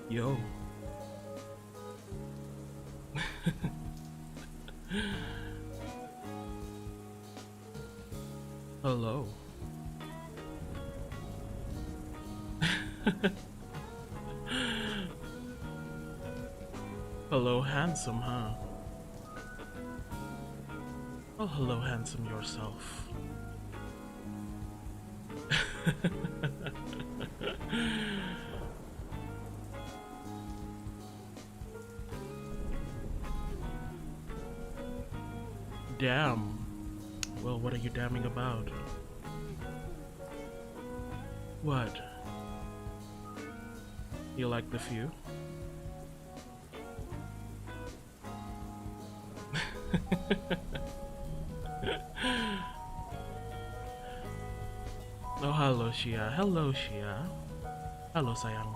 Yo. Hello. Hello, handsome, huh? Oh, hello, handsome yourself. Damn. Well, what are you damning about? What? You like the view? Oh, hello, Shia. Hello, Shia. Halo, sayang.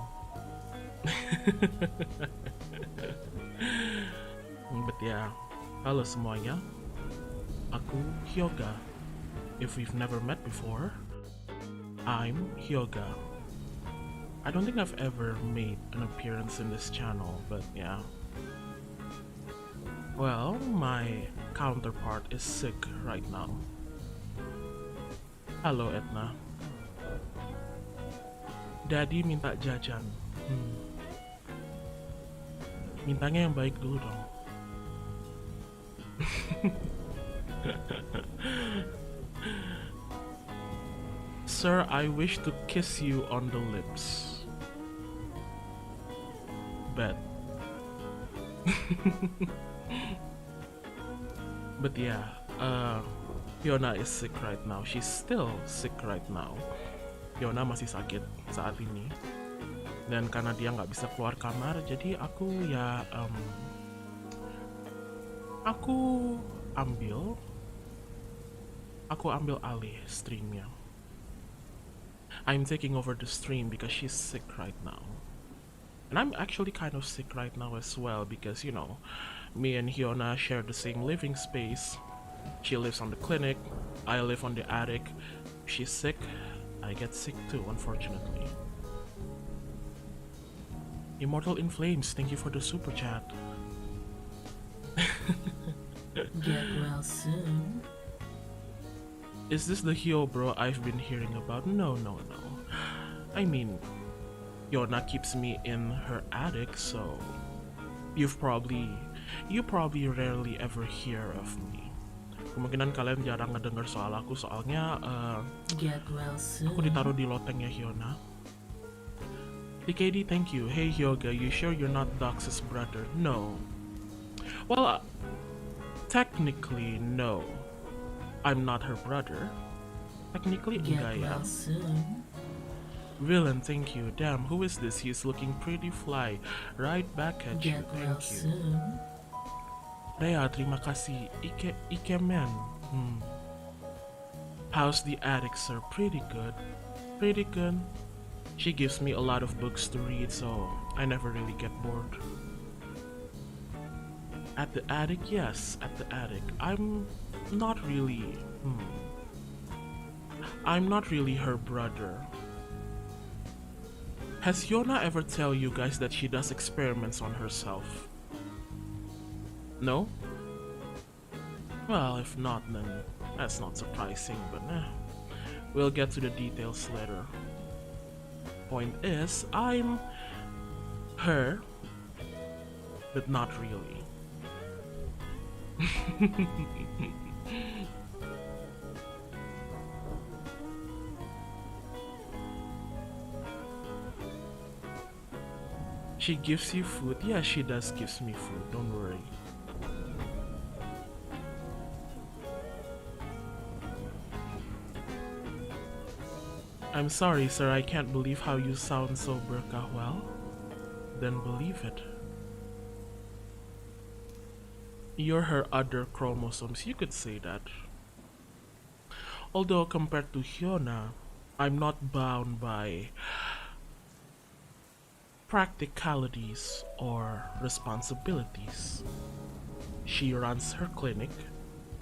But yeah, halo semuanya. Aku Hyona. If we've never met before, I'm Hyona. I don't think I've ever made an appearance in this channel, but yeah. Well, my counterpart is sick right now. Halo, Etna. Daddy minta jajan. Mintanya yang baik dulu dong. Sir, I wish to kiss you on the lips. Bet. But yeah, Hyona is sick right now. She's still sick right now. Hyona masih sakit saat ini. Dan karena dia nggak bisa keluar kamar, jadi aku ambil alih streamnya. I'm taking over the stream because she's sick right now. And I'm actually kind of sick right now as well because, you know, me and Hyona share the same living space. She lives on the clinic, I live on the attic. She's sick, I get sick too, unfortunately. Immortal in Flames, thank you for the super chat. Get well soon. Is this the Hyo bro I've been hearing about? No. I mean, Hyona keeps me in her attic, so you probably rarely ever hear of me. Kemungkinan kalian jarang ngedenger soal aku, soalnya Get well soon. aku ditaruh di lotengnya Hyona. DKD, thank you. Hey Hyona, you sure you're not Dox's brother? No. Well, technically, no. I'm not her brother. Technically, Get enggak ya. well soon. Villain, thank you. Damn, who is this? He's looking pretty fly. Right back at you. Get well Thank you. soon. Rhea, terima kasih. Ikemen. How's the attic, sir? Pretty good. Pretty good. She gives me a lot of books to read, so I never really get bored. At the attic? Yes, at the attic. I'm not really her brother. Has Hyona ever tell you guys that she does experiments on herself? No? Well, if not, then that's not surprising, but we'll get to the details later. Point is, I'm her, but not really. She gives you food? Yeah, she does gives me food, don't worry. I'm sorry, sir, I can't believe how you sound so Burka. Well, then believe it. You're her other chromosomes, you could say that. Although compared to Hyona, I'm not bound by practicalities or responsibilities. She runs her clinic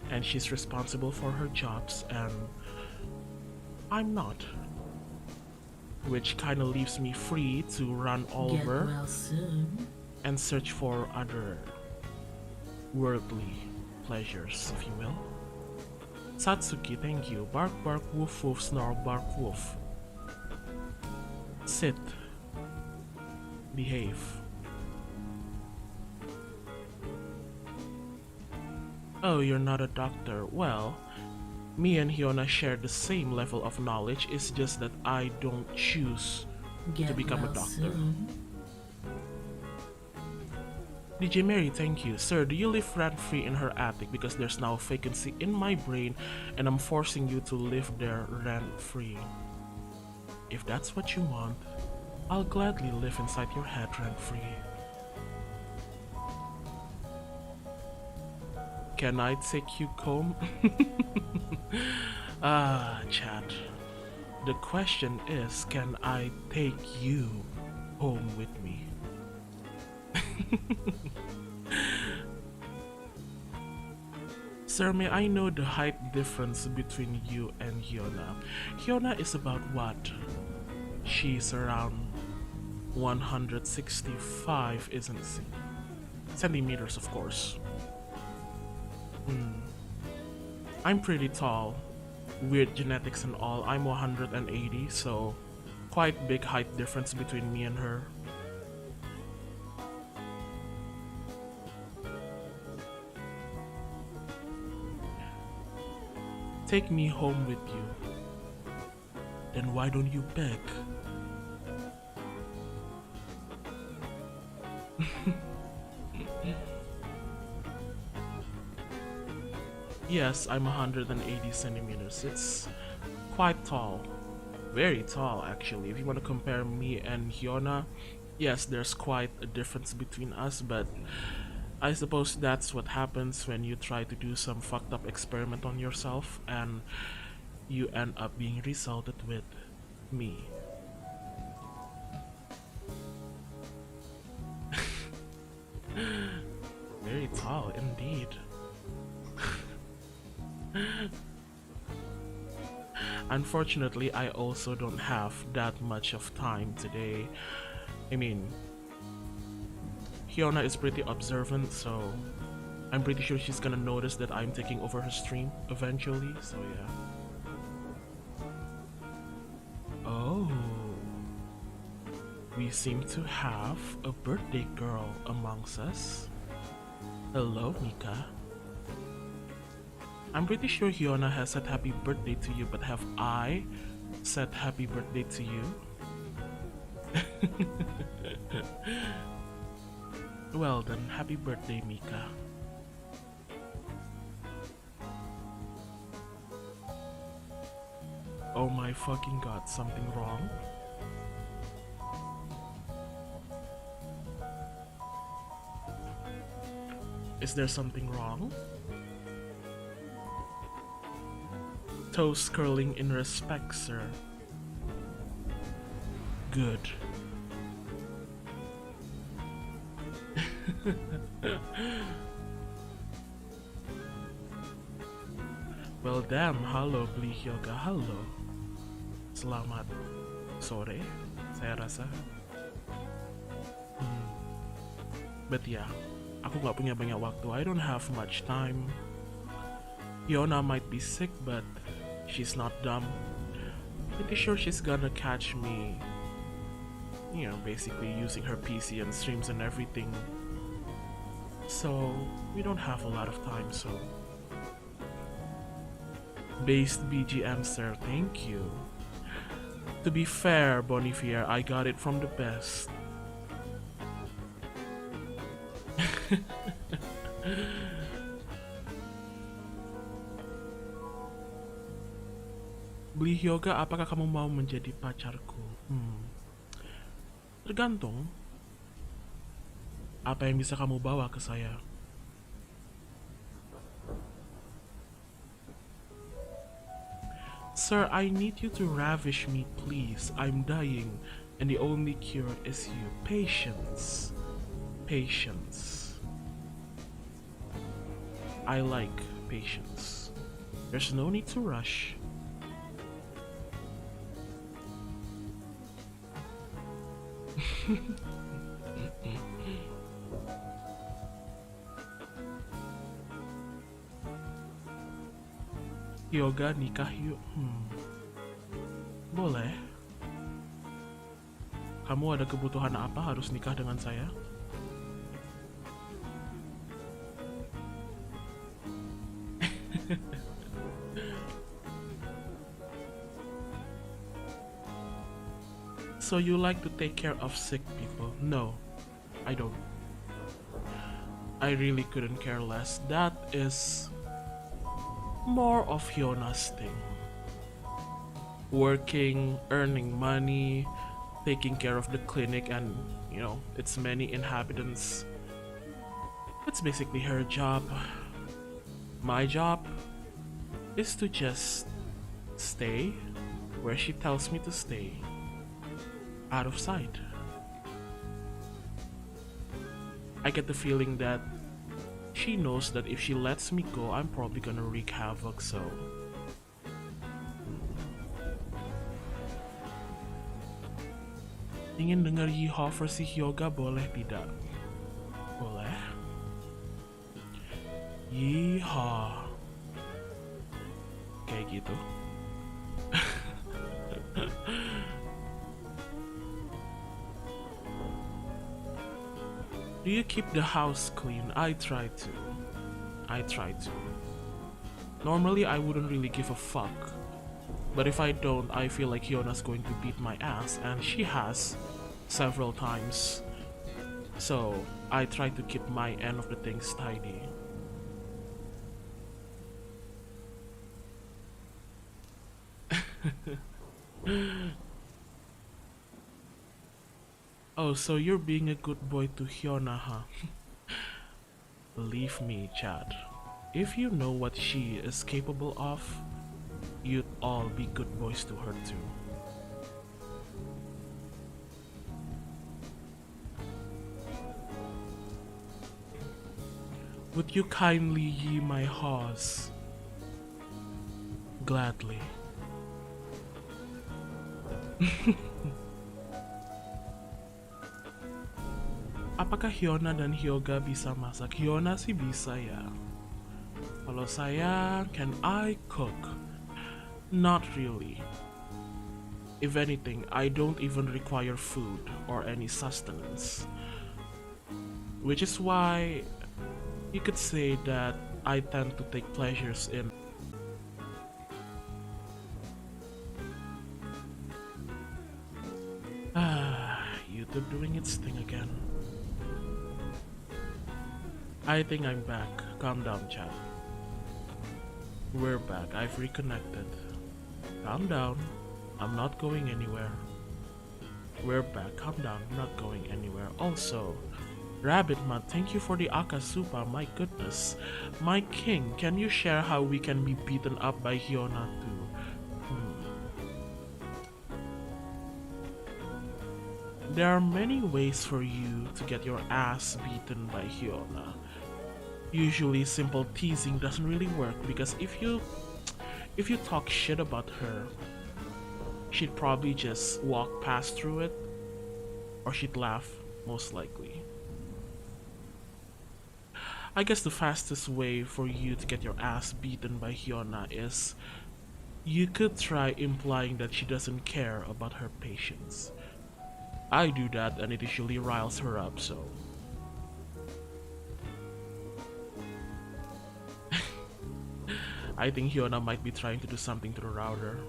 and she's responsible for her jobs, and I'm not. which kind of leaves me free to run Get over well soon. and search for other worldly pleasures, if you will. Satsuki, thank you. Bark, bark, woof, woof, snarl, bark, woof. Sit. Behave. Oh, you're not a doctor. Well, me and Hyona share the same level of knowledge, it's just that I don't choose Get to become well a doctor. soon. DJ Mary, thank you. Sir, do you live rent-free in her attic because there's now a vacancy in my brain and I'm forcing you to live there rent-free? If that's what you want, I'll gladly live inside your head rent-free. Can I take you home? Chat. The question is, can I take you home with me? Sir, may I know the height difference between you and Hyona? Hyona is about what? She's around 165, isn't she? Centimeters, of course. I'm pretty tall. Weird genetics and all. I'm 180, so quite big height difference between me and her. Take me home with you. Then why don't you beg? Yes, I'm 180 centimeters. It's quite tall. Very tall, actually. If you want to compare me and Hyona, yes, there's quite a difference between us, but I suppose that's what happens when you try to do some fucked up experiment on yourself and you end up being resulted with me. Very tall indeed. Unfortunately, I also don't have that much of time today. I mean, Hyona is pretty observant, so I'm pretty sure she's gonna notice that I'm taking over her stream eventually, so yeah. Oh, we seem to have a birthday girl amongst us. Hello, Mika. I'm pretty sure Hyona has said happy birthday to you, but have I said happy birthday to you? Well then, happy birthday, Mika. Oh my fucking god, something wrong? Is there something wrong? Toes curling in respect, sir. Good. Well, damn. Halo, Bli Yoga. Halo. Selamat sore, saya rasa. But yeah, aku nggak punya banyak waktu. I don't have much time. Hyona might be sick, but she's not dumb. Pretty sure she's gonna catch me, you know, basically using her PC and streams and everything. So, we don't have a lot of time, so. Based BGM, sir, thank you. To be fair, Bonifier, I got it from the best. Beli Yoga, apakah kamu mau menjadi pacarku? Tergantung. Apa yang bisa kamu bawa ke saya? Sir, I need you to ravish me, please. I'm dying, and the only cure is you. Patience. Patience. I like patience. There's no need to rush. Yoga nikah yuk. Boleh. Kamu ada kebutuhan apa harus nikah dengan saya? So you like to take care of sick people? No, I don't. I really couldn't care less. That is more of Hyona's thing. Working, earning money, taking care of the clinic and, its many inhabitants. It's basically her job. My job is to just stay where she tells me to stay. Out of sight. I get the feeling that she knows that if she lets me go, I'm probably gonna wreak havoc, so... Ingin dengar Yeehaw versi Yoga boleh tidak? Boleh. Yeehaw. Kayak gitu. Do you keep the house clean? I try to. Normally I wouldn't really give a fuck. But if I don't, I feel like Hyona's going to beat my ass, and she has several times. So I try to keep my end of the things tidy. Oh, so you're being a good boy to Hyona, huh? Believe me, Chad. If you know what she is capable of, you'd all be good boys to her too. Would you kindly ye my horse? Gladly. Apakah Hyona dan Hyoga bisa masak? Hyona sih bisa ya. Kalau saya, can I cook? Not really. If anything, I don't even require food or any sustenance. Which is why you could say that I tend to take pleasures in YouTube doing its thing again. I think I'm back. Calm down, chat. We're back. I've reconnected. Calm down. I'm not going anywhere. We're back. Calm down. I'm not going anywhere. Also, Rabbit Mud, thank you for the Akasupa. My goodness. My king, can you share how we can be beaten up by Hyona too? There are many ways for you to get your ass beaten by Hyona. Usually simple teasing doesn't really work because if you talk shit about her, she'd probably just walk past through it, or she'd laugh, most likely. I guess the fastest way for you to get your ass beaten by Hyona is you could try implying that she doesn't care about her patients. I do that and it usually riles her up, so... I think Hyona might be trying to do something to the router.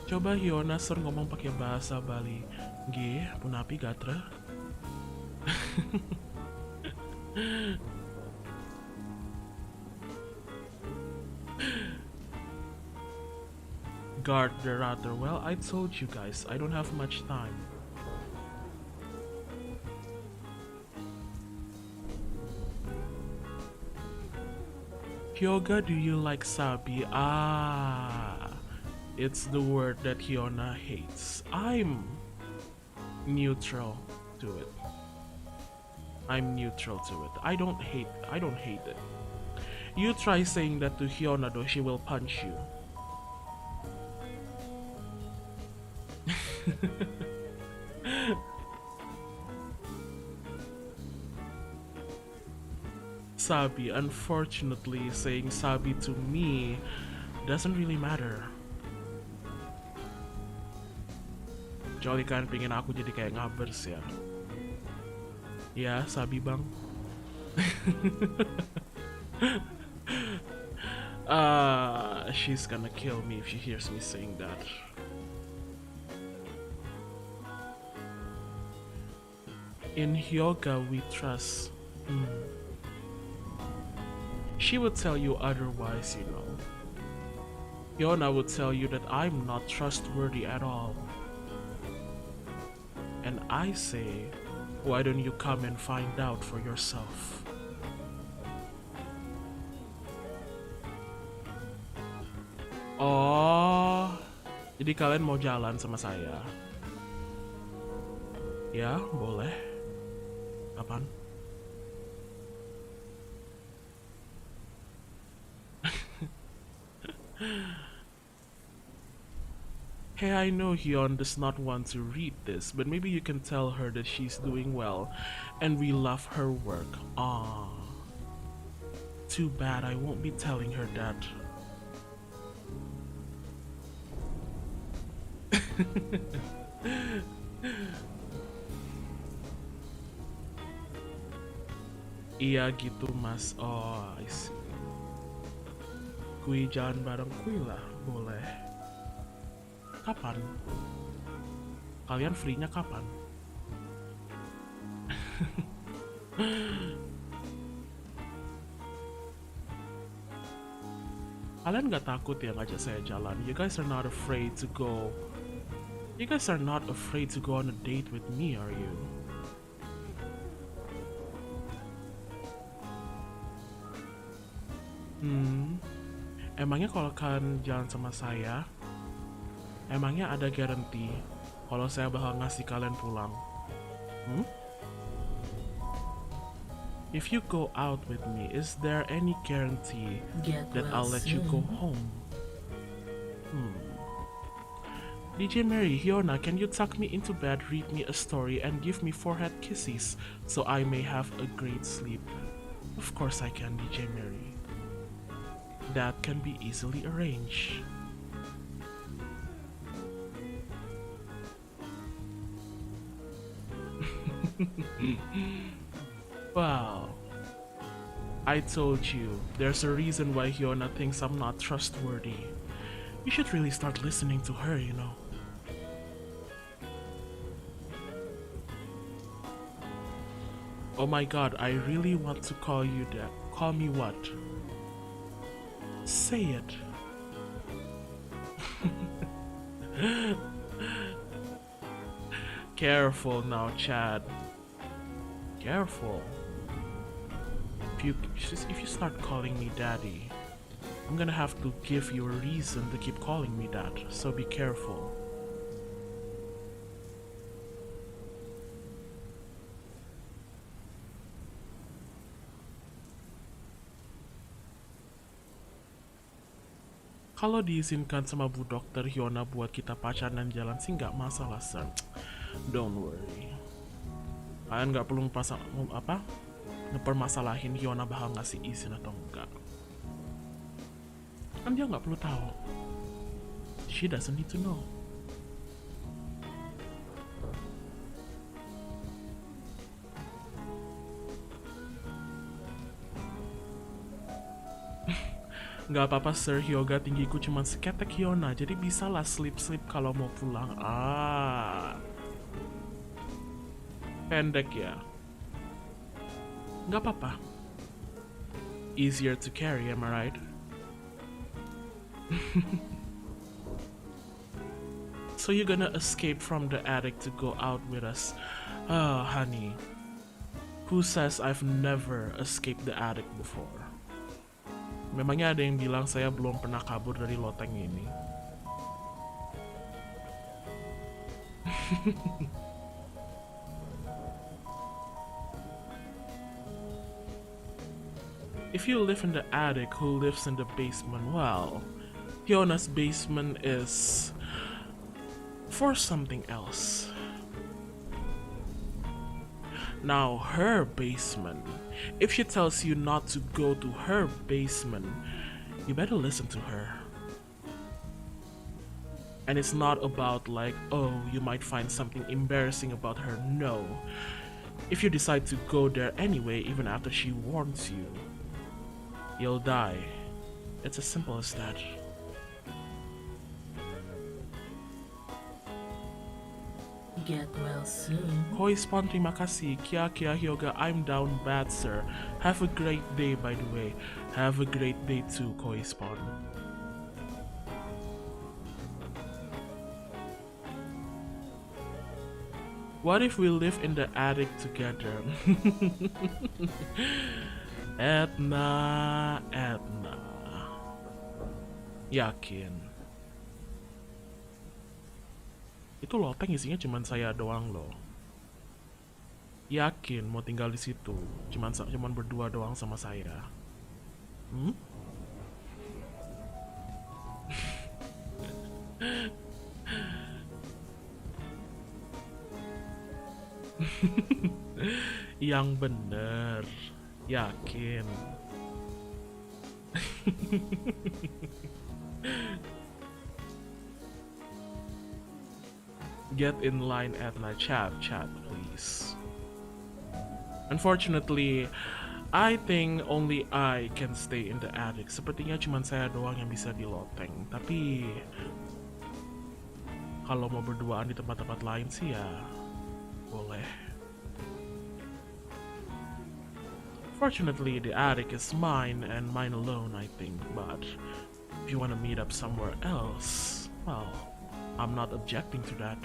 Coba Hyona ser ngomong pakai bahasa Bali. G, punapi gatra. Guard the router. Well, I told you guys, I don't have much time. Hyoga, do you like sabi? Ah, it's the word that Hyona hates. I'm neutral to it. I don't hate it. You try saying that to Hyona though, she will punch you. Sabi, unfortunately, saying Sabi to me doesn't really matter. Kecuali kan pengen aku jadi kayak ngabers ya. Ya, Sabi bang. She's gonna kill me if she hears me saying that. In yoga we trust. She would tell you otherwise, you know. Hyona would tell you that I'm not trustworthy at all. And I say, why don't you come and find out for yourself? Oh, jadi kalian mau jalan sama saya? Ya, boleh. Kapan? Hey, I know Hyun does not want to read this, but maybe you can tell her that she's doing well and we love her work. Ah, too bad I won't be telling her that. Iya gitu mas. Oh, I see. Kui jalan bareng kui lah, boleh. Kapan? Kalian free-nya kapan? Kalian gak takut ya ngajak saya jalan? You guys are not afraid to go. You guys are not afraid to go on a date with me, are you? Emangnya kalau kalian jalan sama saya, emangnya ada garansi kalau saya bakal ngasih kalian pulang? If you go out with me, is there any guarantee that I'll let you go home? DJ Mary, Hyona, can you tuck me into bed, read me a story, and give me forehead kisses so I may have a great sleep? Of course I can, DJ Mary. That can be easily arranged. Wow. I told you, there's a reason why Hyona thinks I'm not trustworthy. You should really start listening to her, you know. Oh my god, I really want to call you that. Call me what? Say it. Careful now, Chad. Careful. If you start calling me daddy, I'm gonna have to give you a reason to keep calling me that, so be careful. Kalau diizinkan sama Bu Dokter Hyona buat kita pacaran dan jalan sih nggak masalah, sir. Don't worry. Kalian nggak perlu ngepermasalahin Hyona bakal ngasih izin atau enggak. Kan dia nggak perlu tahu. She doesn't need to know. Nggak apa-apa sir, yoga tinggiku cuma seketek Hyona, jadi bisalah sleep-sleep kalau mau pulang. Pendek ya. Nggak apa-apa. Easier to carry, am I right? So you're gonna escape from the attic to go out with us? Oh, honey. Who says I've never escaped the attic before? Memangnya ada yang bilang saya belum pernah kabur dari loteng ini? If you live in the attic, who lives in the basement? Well, Hyona's basement is for something else. Now, her basement, if she tells you not to go to her basement, you better listen to her. And it's not about like, oh, you might find something embarrassing about her. No. If you decide to go there anyway, even after she warns you, you'll die. It's as simple as that. Get well soon. Koi Spawn, terima kasih. Kia Hyoga, I'm down bad, sir. Have a great day, by the way. Have a great day too, Koi Spawn. What if we live in the attic together? Edna. Yakin. Itu loteng isinya cuman saya doang loh. Yakin mau tinggal di situ? Cuman berdua doang sama saya. Yang bener. Yakin. Get in line at my chat, please. Unfortunately, I think only I can stay in the attic. Sepertinya cuma saya doang yang bisa di loteng. Tapi kalau mau berduaan di tempat-tempat lain sih ya boleh. Fortunately, the attic is mine and mine alone, I think. But if you want to meet up somewhere else, well, I'm not objecting to that.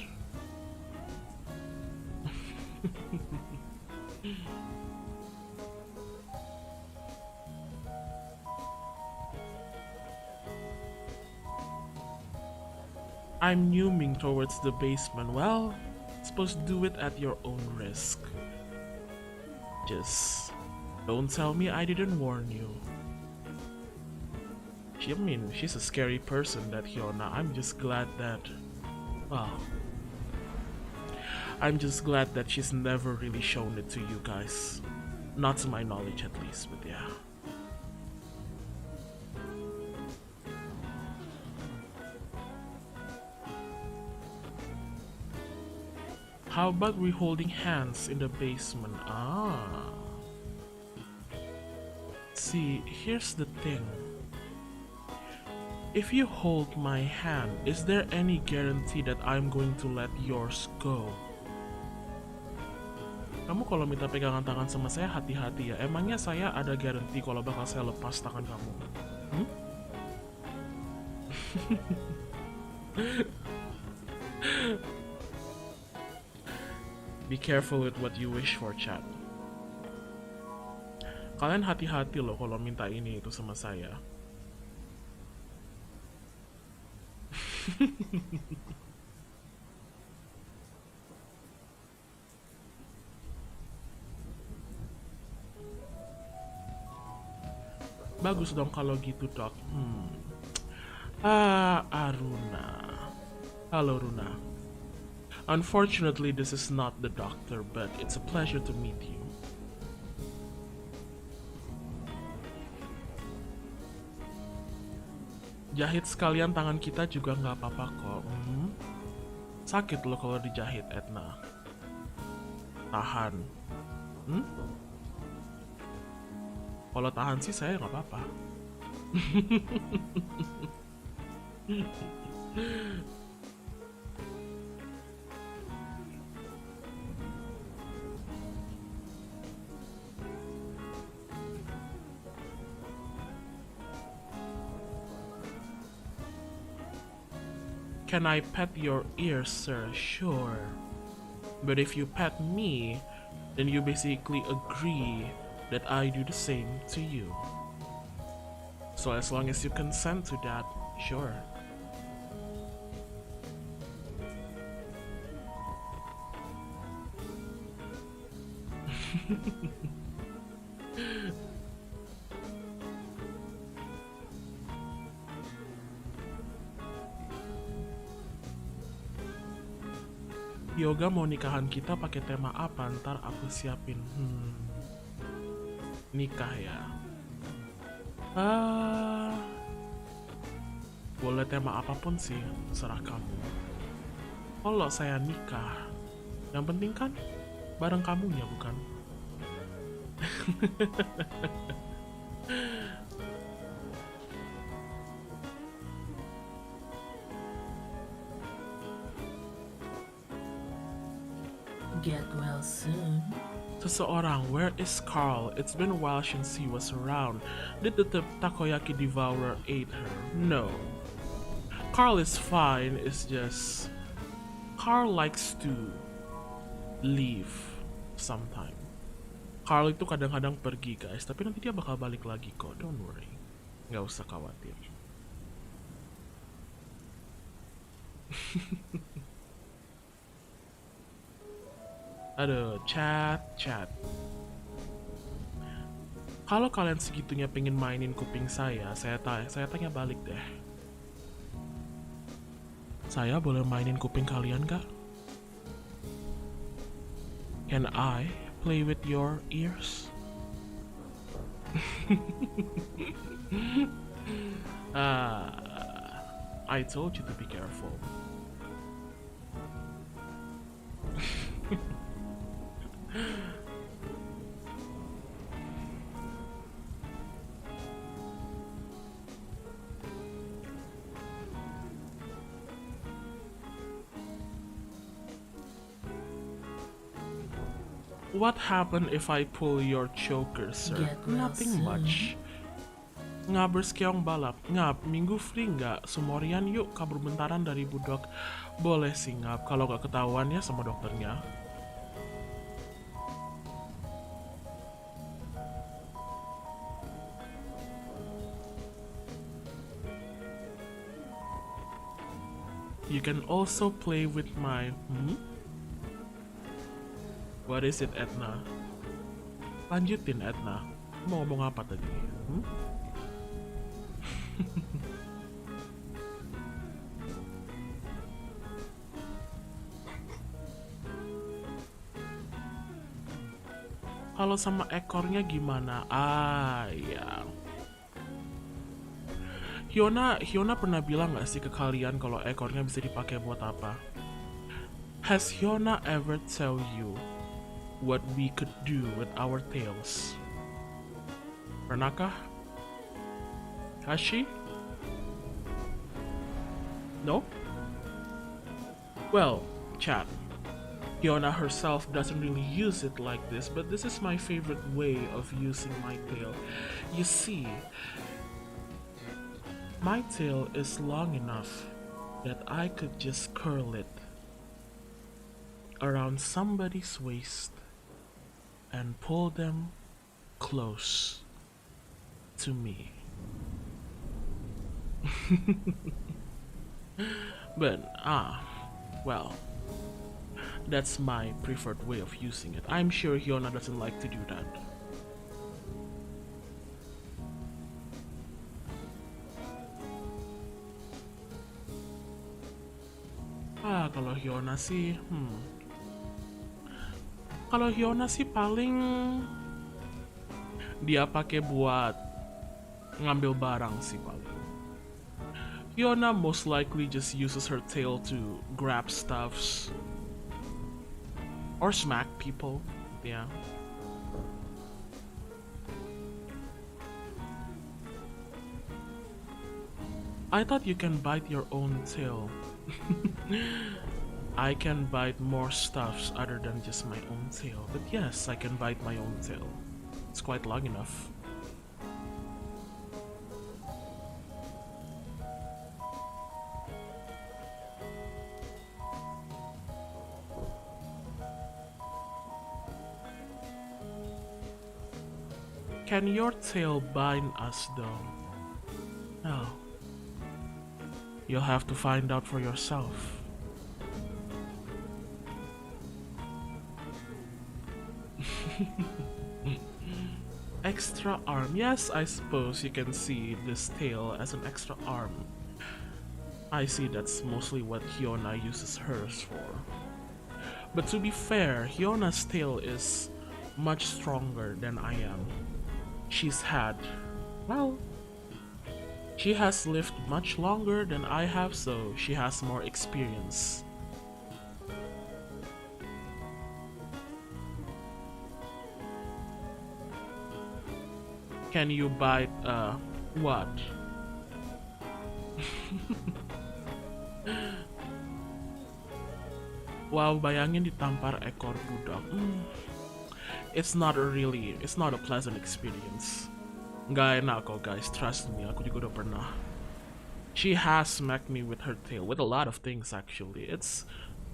I'm zooming towards the basement. Well, suppose do it at your own risk. Just don't tell me I didn't warn you. She's a scary person, that Hyona. I'm just glad that, well, I'm just glad that she's never really shown it to you guys. Not to my knowledge at least, but yeah. How about we holding hands in the basement? See, here's the thing. If you hold my hand, is there any guarantee that I'm going to let yours go? Kamu kalau minta pegangan tangan sama saya, hati-hati ya. Emangnya saya ada garansi kalau bakal saya lepas tangan kamu? Be careful with what you wish for, chat. Kalian hati-hati loh kalau minta ini itu sama saya. Bagus dong kalau gitu, Dok. Aruna. Halo, Runa. Unfortunately, this is not the doctor, but it's a pleasure to meet you. Jahit sekalian tangan kita juga nggak apa-apa kok. Sakit loh kalau dijahit, Edna. Tahan. Kalau tahan sih saya nggak apa-apa. Can I pet your ear, sir? Sure. But if you pet me, then you basically agree that I do the same to you. So as long as you consent to that, sure. Yoga mau nikahan kita pakai tema apa? Ntar aku siapin. Nikah ya. Boleh tema apapun sih, serah kamu. Kalau saya nikah, yang penting kan bareng kamunya, bukan? Get well soon. Seseorang, where is Carl? It's been a while since he was around. Did the takoyaki devourer ate her? No. Carl is fine, it's just Carl likes to leave sometime. Carl itu kadang-kadang pergi guys, tapi nanti dia bakal balik lagi kok, don't worry. Nggak usah khawatir. Aduh, chat. Kalau kalian segitunya pengen mainin kuping saya tanya balik deh. Saya boleh mainin kuping kalian gak? Can I play with your ears? I told you to be careful. What happened if I pull your choker, sir? Get well Nothing soon. much. Ngabers keong balap. Ngap, minggu free nggak? Sumorian yuk kabur bentaran dari budok. Boleh sih ngap, kalau nggak ketahuan ya sama dokternya. You can also play with my... What is it, Edna? Lanjutin, Edna. Mau ngomong apa tadi? Kalau sama ekornya gimana? Ya. Hyona pernah bilang gak sih ke kalian kalau ekornya bisa dipakai buat apa? Has Hyona ever tell you what we could do with our tails? Pernahkah? Has she? No? Well, chat. Hyona herself doesn't really use it like this, but this is my favorite way of using my tail. You see, my tail is long enough that I could just curl it around somebody's waist and pull them close to me. But, well, that's my preferred way of using it. I'm sure Hyona doesn't like to do that. Kalau Hyona sih paling dia pakai buat ngambil barang sih paling. Hyona most likely just uses her tail to grab stuffs or smack people. Yeah. I thought you can bite your own tail. I can bite more stuffs other than just my own tail. But yes, I can bite my own tail. It's quite long enough. Can your tail bind us though? No. You'll have to find out for yourself. Extra arm. Yes, I suppose you can see this tail as an extra arm. I see that's mostly what Hyona uses hers for. But to be fair, Hyona's tail is much stronger than I am. She's had, well, she has lived much longer than I have, so she has more experience. Can you bite, what? Wow, bayangin ditampar ekor budak. It's not a pleasant experience. Nggak enak kok guys, trust me, aku juga udah pernah. She has smacked me with her tail, with a lot of things actually. It's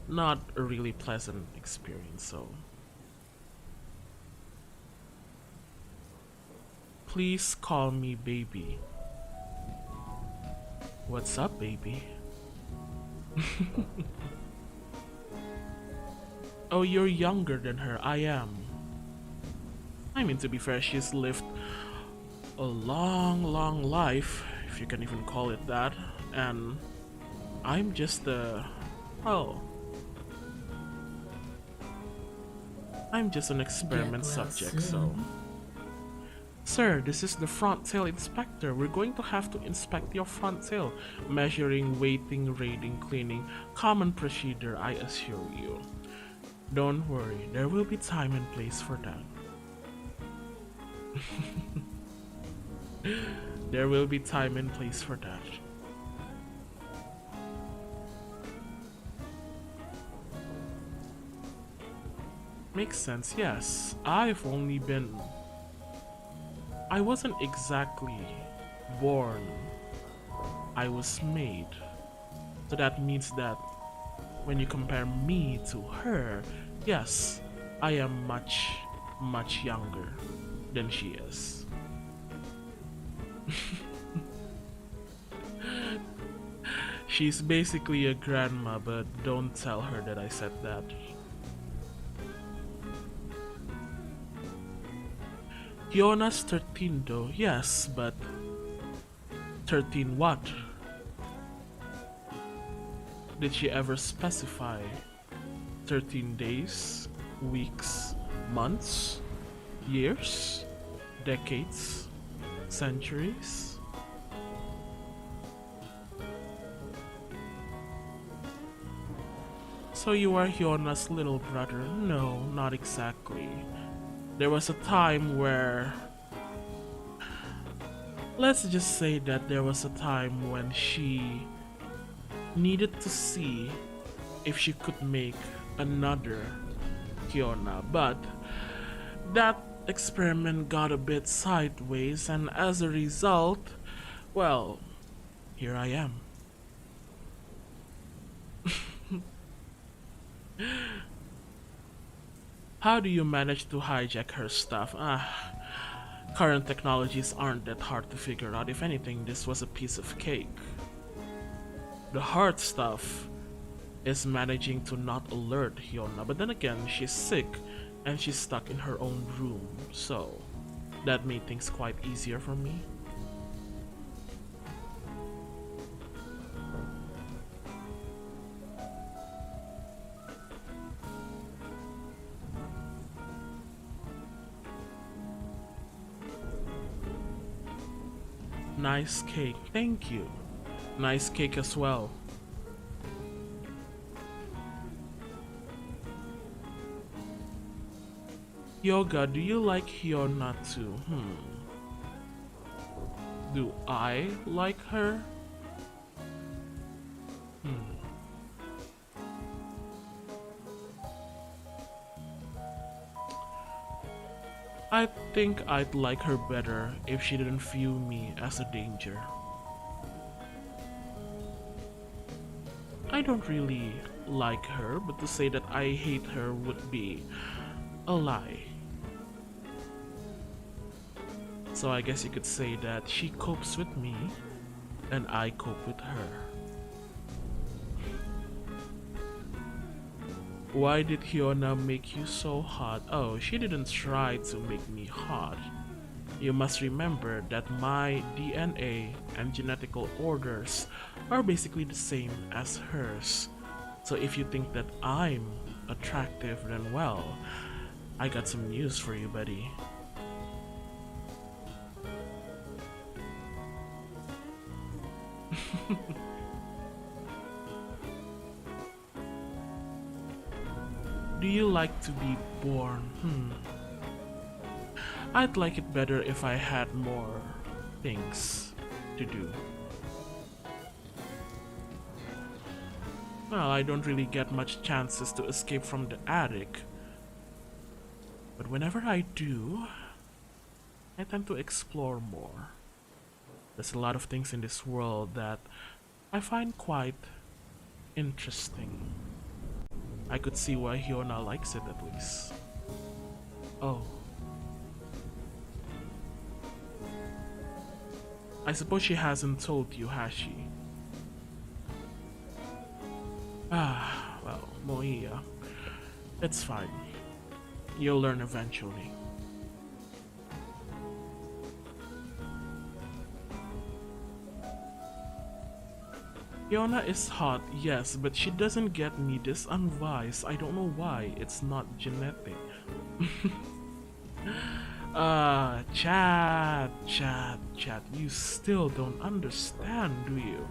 not a really pleasant experience, so. Please call me baby. What's up, baby? Oh, you're younger than her. I am. I mean, to be fair, she's lived a long life, if you can even call it that, and I'm just I'm just an experiment subject, so. Sir, this is the front tail inspector. We're going to have to inspect your front tail. Measuring, weighting, rating, cleaning. Common procedure, I assure you. Don't worry, there will be time and place for that. There will be time and place for that. Makes sense, yes. I wasn't exactly born. I was made. So that means that when you compare me to her, yes, I am much younger than she is. She's basically a grandma, but don't tell her that I said that. Hyona's 13 though, yes, but 13 what? Did she ever specify 13 days, weeks, months, years, decades, centuries? So you are Hyona's little brother? No, not exactly. There was a time where, let's just say that there was a time when she needed to see if she could make another Hyona, but that experiment got a bit sideways, and as a result, well, here I am. How do you manage to hijack her stuff? Current technologies aren't that hard to figure out. If anything, this was a piece of cake. The hard stuff is managing to not alert Hyona, but then again, she's sick and she's stuck in her own room, so that made things quite easier for me. Nice cake, thank you. Nice cake as well. Yoga, do you like Hyona too? Do I like her? I think I'd like her better if she didn't view me as a danger. I don't really like her, but to say that I hate her would be a lie. So I guess you could say that she copes with me and I cope with her. Why did Hyona make you so hot? Oh, she didn't try to make me hot. You must remember that my DNA and genetical orders are basically the same as hers. So if you think that I'm attractive, then well, I got some news for you, buddy. Do you like to be born? I'd like it better if I had more things to do. Well, I don't really get much chances to escape from the attic. But whenever I do, I tend to explore more. There's a lot of things in this world that I find quite interesting. I could see why Hyona likes it at least. Oh. I suppose she hasn't told you, has she? Ah, well, Moia. It's fine. You'll learn eventually. Hyona is hot, yes, but she doesn't get me this unwise. I don't know why. It's not genetic. Chat. You still don't understand, do you?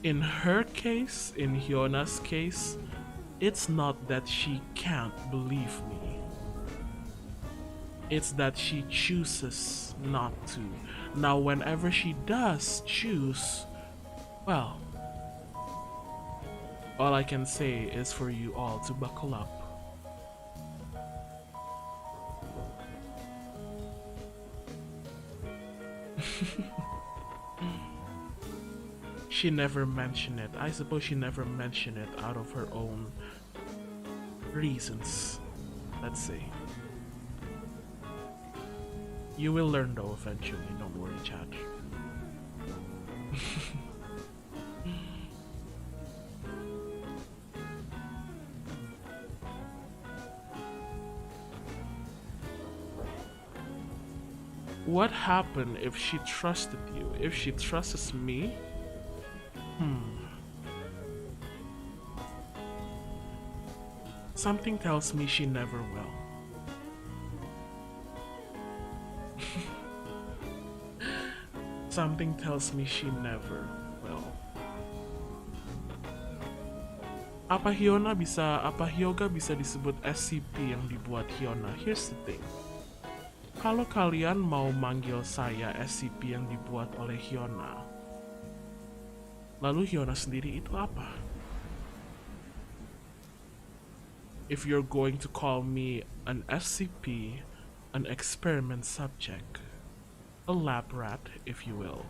In her case, in Hyona's case, it's not that she can't believe me. It's that she chooses not to. Now, whenever she does choose, well, all I can say is for you all to buckle up. She never mentioned it. I suppose she never mentioned it out of her own reasons, let's say. You will learn though eventually, don't worry, Chad. What happened if she trusted you? If she trusts me? Something tells me she never will. Something tells me she never will. Apa Hyona bisa, apa Hyoga bisa disebut SCP yang dibuat Hyona? Here's the thing. Kalau kalian mau manggil saya SCP yang dibuat oleh Hyona, lalu Hyona sendiri itu apa? If you're going to call me an SCP, an experiment subject, a lab rat, if you will,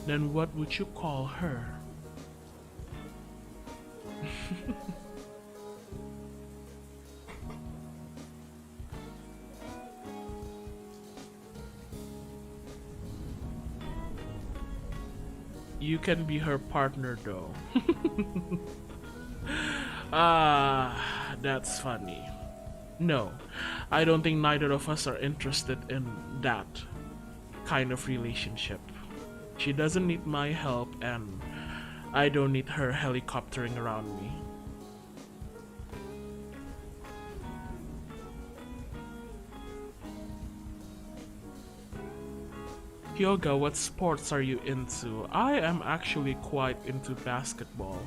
then what would you call her? You can be her partner though. That's funny. No, I don't think neither of us are interested in that kind of relationship. She doesn't need my help and I don't need her helicoptering around me. Hyoga, what sports are you into? I am actually quite into basketball.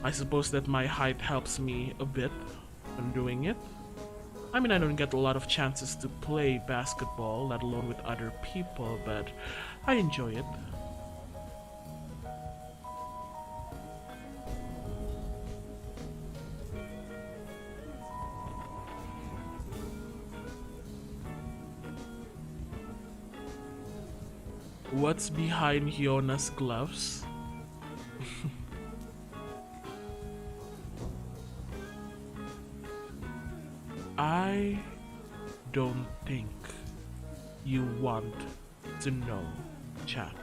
I suppose that my height helps me a bit when doing it. I mean, I don't get a lot of chances to play basketball, let alone with other people, but I enjoy it. What's behind Hyona's gloves? I don't think you want to know, chat.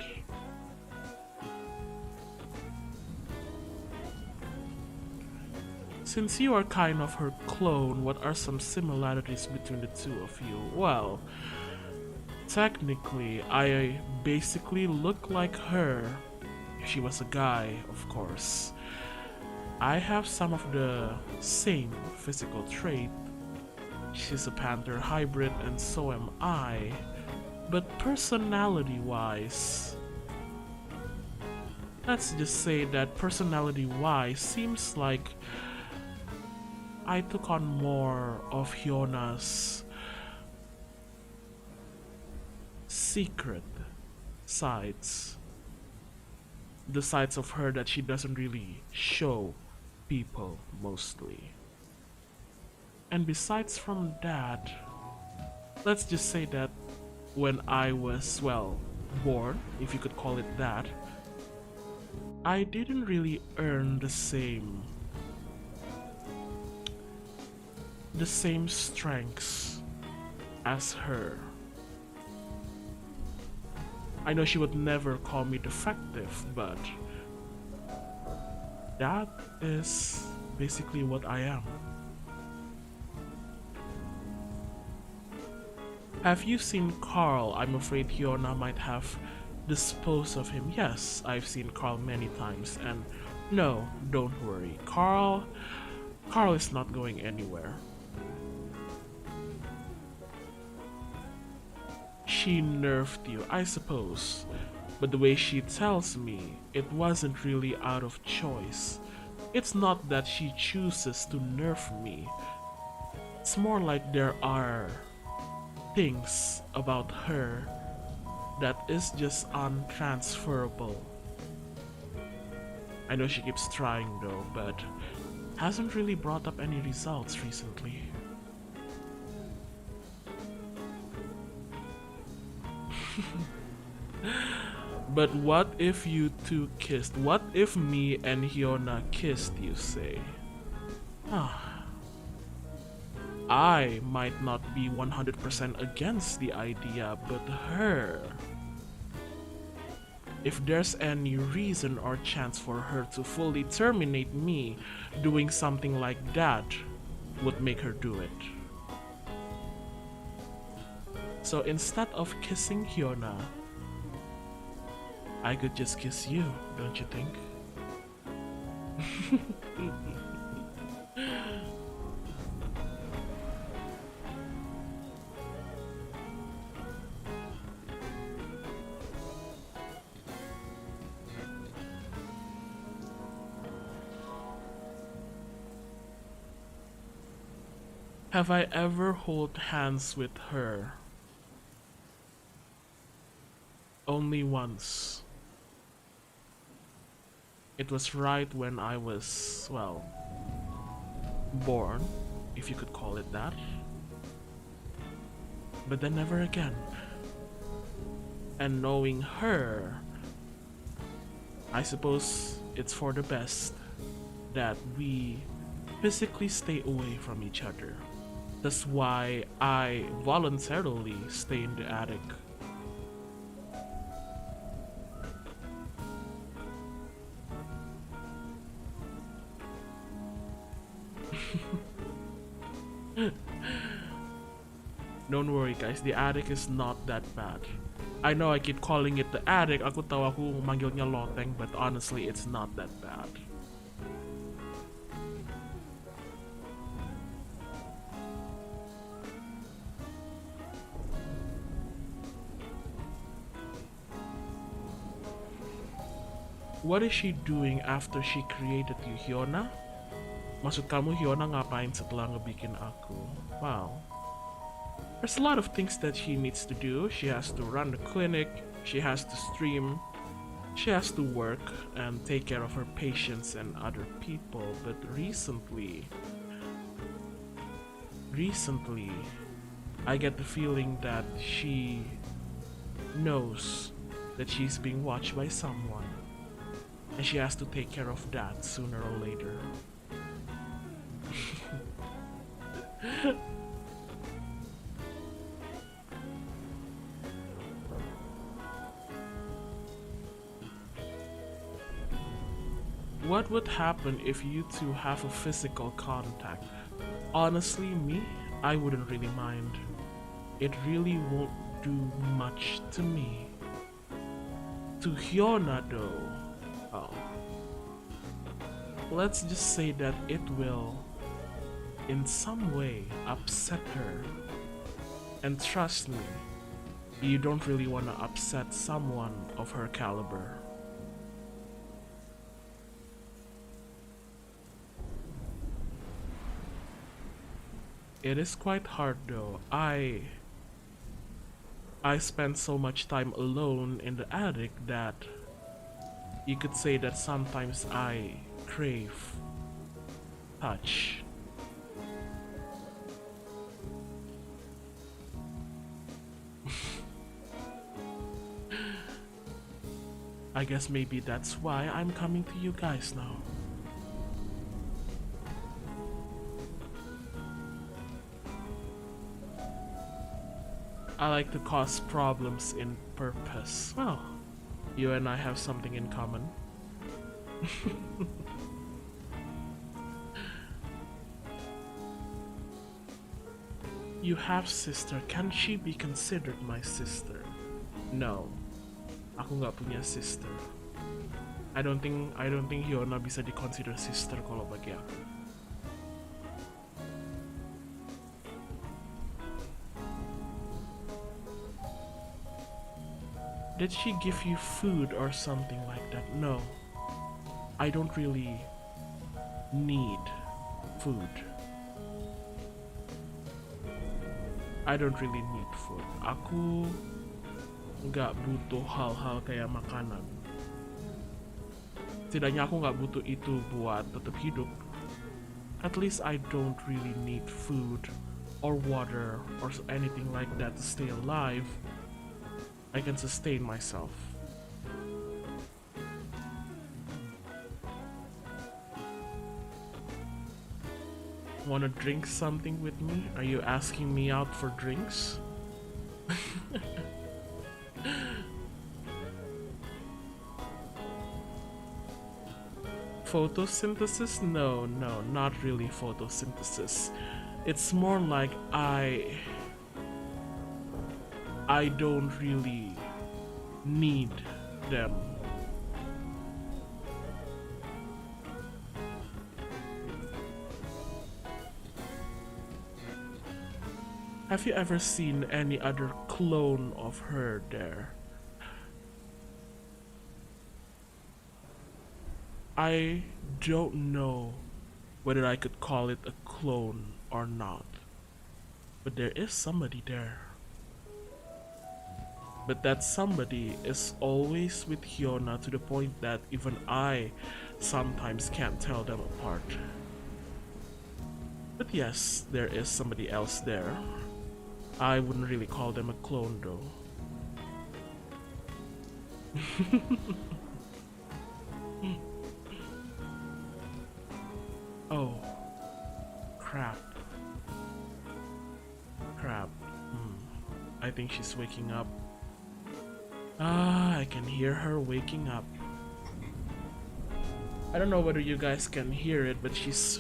Since you are kind of her clone, what are some similarities between the two of you? Well, technically, I basically look like her. she was a guy, of course. I have some of the same physical trait. She's a Panther hybrid and so am I. But personality-wise, let's just say that personality-wise seems like I took on more of Hyona's secret sides. The sides of her that she doesn't really show people mostly. And besides from that, let's just say that when I was, well, born, if you could call it that, I didn't really earn the same strengths as her. I know she would never call me defective, but that is basically what I am. Have you seen Carl? I'm afraid Hyona might have disposed of him. Yes, I've seen Carl many times, and no, don't worry. Carl is not going anywhere. She nerfed you, I suppose, but the way she tells me, it wasn't really out of choice. It's not that she chooses to nerf me. It's more like there are things about her that is just untransferable. I know she keeps trying though, but hasn't really brought up any results recently. But what if you two kissed? What if me and Hyona kissed, you say? I might not be 100% against the idea, but her... If there's any reason or chance for her to fully terminate me, doing something like that would make her do it. So instead of kissing Hyona, I could just kiss you, don't you think? Have I ever held hands with her? Only once. It was right when I was, well, born, if you could call it that. But then never again. And knowing her, I suppose it's for the best that we physically stay away from each other. That's why I voluntarily stay in the attic. Don't worry guys, the attic is not that bad. I know I keep calling it the attic, aku tahu aku manggilnya loteng, but honestly it's not that bad. What is she doing after she created you, Hyona? Maksud kamu Hyona ngapain setelah ngebikin aku? Wow. There's a lot of things that she needs to do. She has to run the clinic, she has to stream, she has to work and take care of her patients and other people. But recently, I get the feeling that she knows that she's being watched by someone. And she has to take care of that sooner or later. What would happen if you two have a physical contact? Honestly, me, I wouldn't really mind. It really won't do much to me. To Hyona though, Oh. Let's just say that it will, in some way, upset her. And trust me, you don't really want to upset someone of her caliber. It is quite hard though. I spend so much time alone in the attic that you could say that sometimes I crave touch. I guess maybe that's why I'm coming to you guys now. I like to cause problems in purpose. Well, you and I have something in common. You have sister. Can she be considered my sister? No. Aku nggak punya sister. I don't think Hyona bisa di-consider sister kalau bagi aku. Did she give you food or something like that? No. I don't really need food. I don't really need food. Aku nggak butuh hal-hal kayak makanan. Setidaknya aku nggak butuh itu buat tetap hidup. At least I don't really need food or water or anything like that to stay alive. I can sustain myself. Wanna drink something with me? Are you asking me out for drinks? Photosynthesis? No, not really photosynthesis. It's more like I don't really need them. Have you ever seen any other clone of her there? I don't know whether I could call it a clone or not, but there is somebody there. But that somebody is always with Hyona to the point that even I sometimes can't tell them apart. But yes, there is somebody else there. I wouldn't really call them a clone though. Oh, crap. I think she's waking up. I can hear her waking up. I don't know whether you guys can hear it, but she's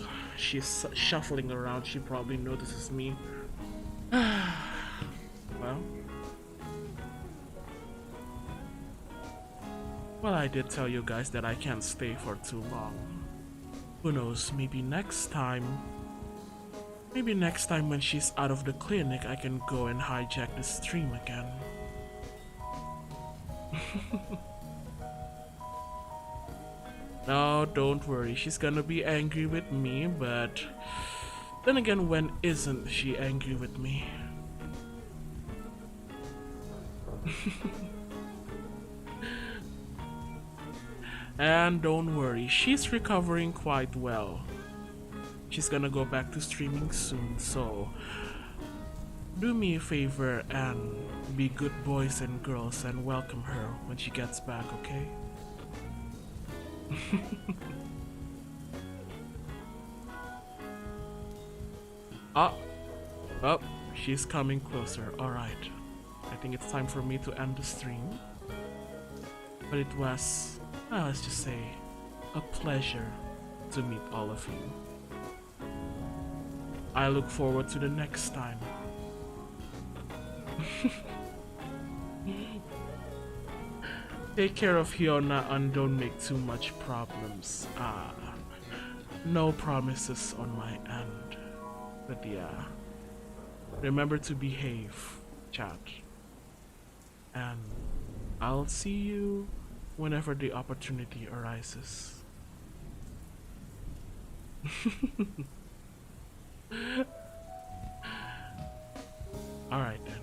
shuffling around. She probably notices me. Well, I did tell you guys that I can't stay for too long. Who knows, maybe next time when she's out of the clinic, I can go and hijack the stream again. No, don't worry, she's gonna be angry with me, but then again, when isn't she angry with me? And don't worry, she's recovering quite well. She's gonna go back to streaming soon, so do me a favor and be good boys and girls and welcome her when she gets back, okay? Oh, she's coming closer. Alright. I think it's time for me to end the stream. But it was, let's just say, a pleasure to meet all of you. I look forward to the next time. Take care of Hyona and don't make too much problems. No promises on my end. But yeah, remember to behave, chat. And I'll see you whenever the opportunity arises. Alright then.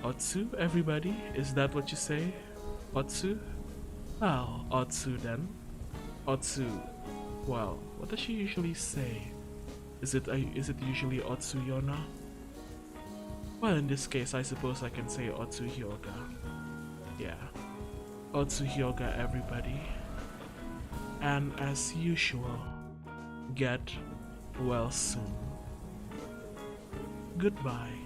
Otsu, everybody? Is that what you say? Otsu? Well, Otsu then. Otsu. Well, what does she usually say? Is it usually Otsu Yona? Well, in this case, I suppose I can say Otsu Hyoga. Yeah. Otsu Hyoga, everybody. And as usual, get well soon. Goodbye.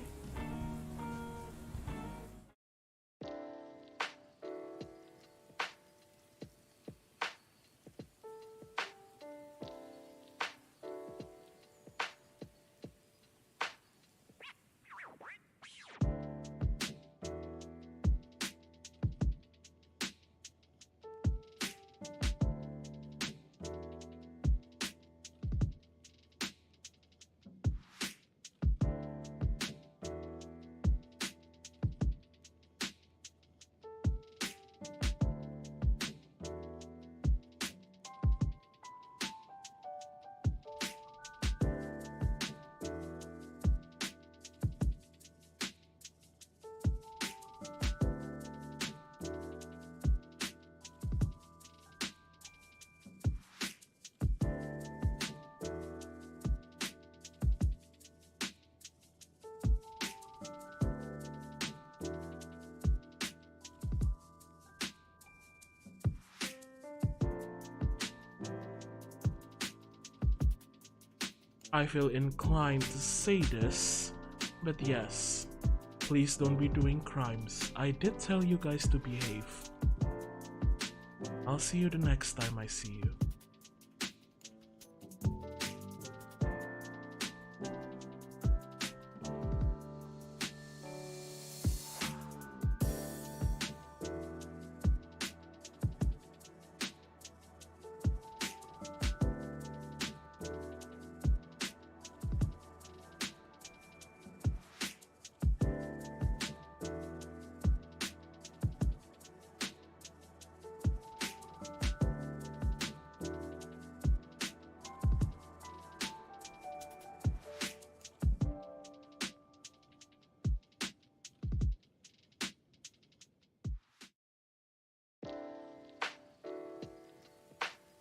I feel inclined to say this, but yes, please don't be doing crimes. I did tell you guys to behave. I'll see you the next time I see you.